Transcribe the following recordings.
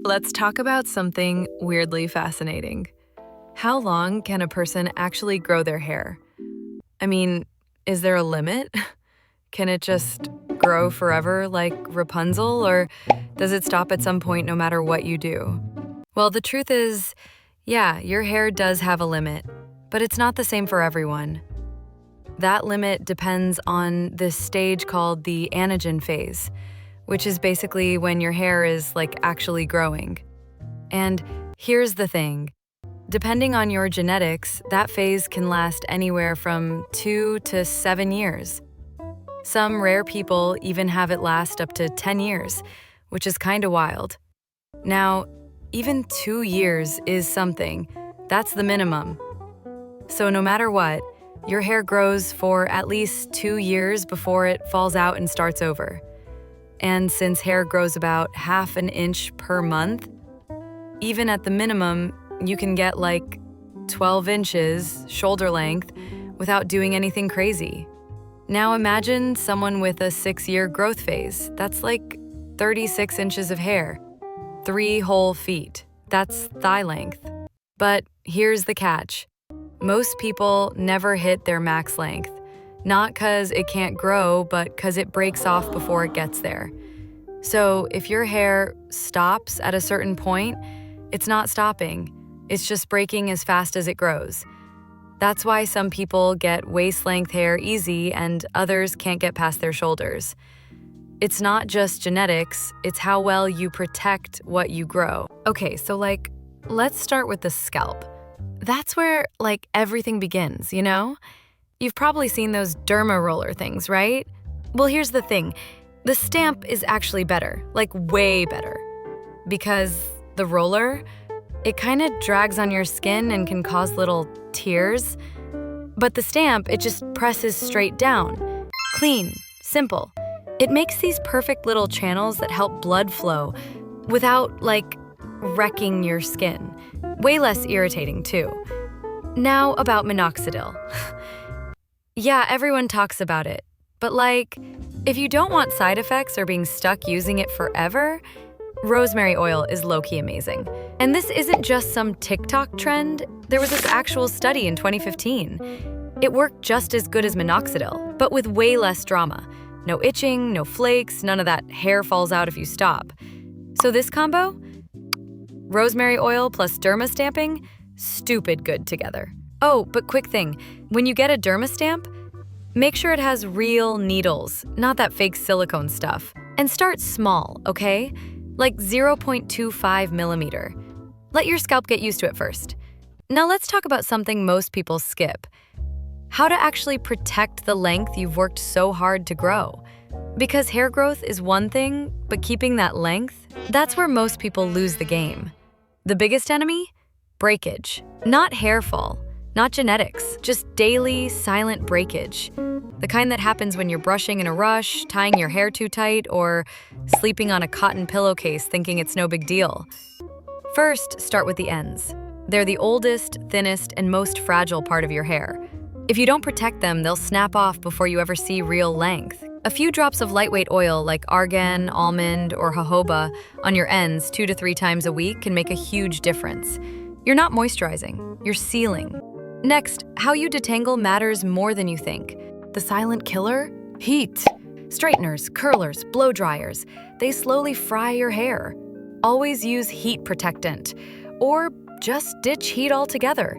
Let's talk about something weirdly fascinating. How long can a person actually grow their hair? I mean, is there a limit? Can it just grow forever like Rapunzel, or does it stop at some point no matter what you do? Well, the truth is, yeah, your hair does have a limit, but it's not the same for everyone. That limit depends on this stage called the anagen phase, which is basically when your hair is actually growing. And here's the thing. Depending on your genetics, that phase can last anywhere from 2 to 7 years. Some rare people even have it last up to 10 years, which is kinda wild. Now, even 2 years is something. That's the minimum. So no matter what, your hair grows for at least 2 years before it falls out and starts over. And since hair grows about half an inch per month, even at the minimum, you can get 12 inches shoulder length without doing anything crazy. Now imagine someone with a 6-year growth phase. That's 36 inches of hair. 3 whole feet. That's thigh length. But here's the catch. Most people never hit their max length. Not 'cause it can't grow, but 'cause it breaks off before it gets there. So if your hair stops at a certain point, it's not stopping. It's just breaking as fast as it grows. That's why some people get waist-length hair easy and others can't get past their shoulders. It's not just genetics, it's how well you protect what you grow. Okay, so let's start with the scalp. That's where everything begins, you know? You've probably seen those derma roller things, right? Well, here's the thing. The stamp is actually better, way better. Because the roller, it kind of drags on your skin and can cause little tears. But the stamp, it just presses straight down. Clean, simple. It makes these perfect little channels that help blood flow without, wrecking your skin. Way less irritating, too. Now about minoxidil. Yeah, everyone talks about it. But if you don't want side effects or being stuck using it forever, rosemary oil is low-key amazing. And this isn't just some TikTok trend. There was this actual study in 2015. It worked just as good as minoxidil, but with way less drama. No itching, no flakes, none of that hair falls out if you stop. So this combo? Rosemary oil plus derma stamping? Stupid good together. Oh, but quick thing. When you get a derma stamp, make sure it has real needles, not that fake silicone stuff. And start small, okay? 0.25 millimeter. Let your scalp get used to it first. Now let's talk about something most people skip. How to actually protect the length you've worked so hard to grow. Because hair growth is one thing, but keeping that length, that's where most people lose the game. The biggest enemy? Breakage. Not hair fall, not genetics, just daily, silent breakage. The kind that happens when you're brushing in a rush, tying your hair too tight, or sleeping on a cotton pillowcase thinking it's no big deal. First, start with the ends. They're the oldest, thinnest, and most fragile part of your hair. If you don't protect them, they'll snap off before you ever see real length. A few drops of lightweight oil like argan, almond, or jojoba on your ends 2 to 3 times a week can make a huge difference. You're not moisturizing, you're sealing. Next, how you detangle matters more than you think. The silent killer? Heat. Straighteners, curlers, blow dryers, they slowly fry your hair. Always use heat protectant, or just ditch heat altogether.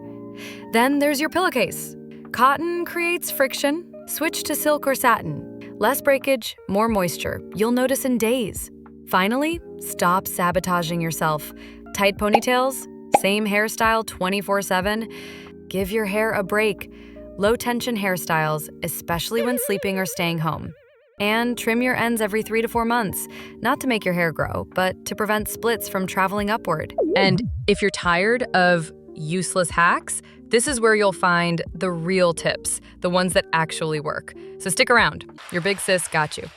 Then there's your pillowcase. Cotton creates friction, switch to silk or satin. Less breakage, more moisture, you'll notice in days. Finally, stop sabotaging yourself. Tight ponytails, same hairstyle 24/7. Give your hair a break. Low-tension hairstyles, especially when sleeping or staying home. And trim your ends every 3 to 4 months, not to make your hair grow, but to prevent splits from traveling upward. And if you're tired of useless hacks, this is where you'll find the real tips, the ones that actually work. So stick around. Your big sis got you.